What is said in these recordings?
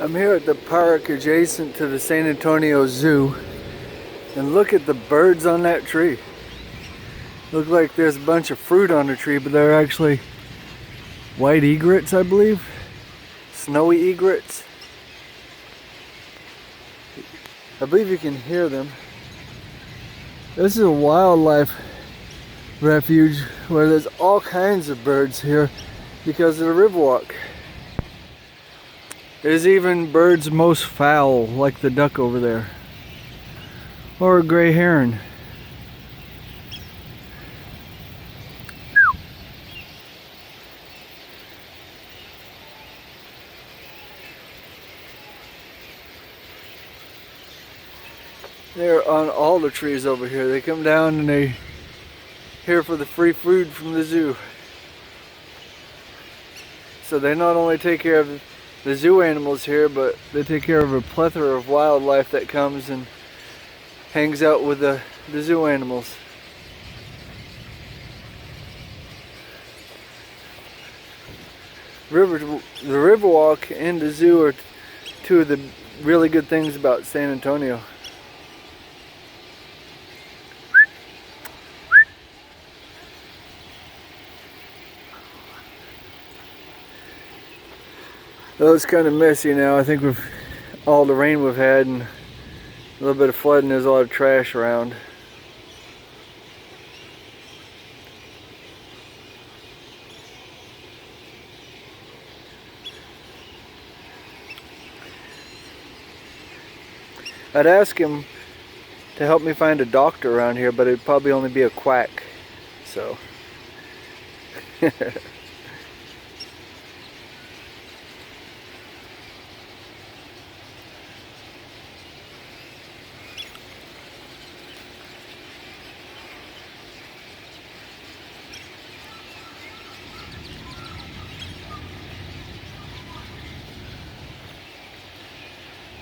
I'm here at the park adjacent to the San Antonio Zoo, and look at the birds on that tree. Look like there's a bunch of fruit on the tree, but they're actually white egrets, I believe. Snowy egrets. I believe you can hear them. This is a wildlife refuge where there's all kinds of birds here because of the riverwalk. There's even birds most foul, like the duck over there, or a gray heron. They're on all the trees over here. They come down and they here for the free food from the zoo. So they not only take care of the zoo animals here, but they take care of a plethora of wildlife that comes and hangs out with the zoo animals. The riverwalk and the zoo are two of the really good things about San Antonio. Though it's kind of messy now. I think with all the rain we've had and a little bit of flooding, there's a lot of trash around. I'd ask him to help me find a doctor around here, but it'd probably only be a quack, so.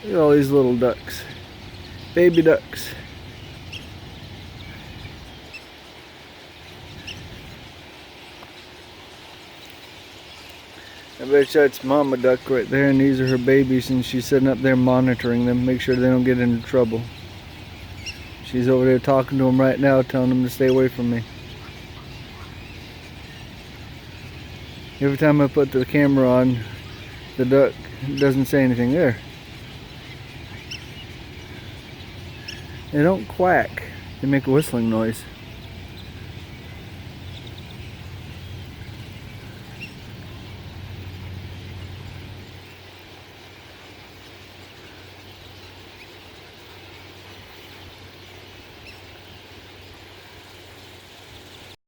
Look at all these little ducks. Baby ducks. I bet you that's mama duck right there, and these are her babies, and she's sitting up there monitoring them, make sure they don't get into trouble. She's over there talking to them right now, telling them to stay away from me. Every time I put the camera on the duck, it doesn't say anything there. They don't quack, they make a whistling noise.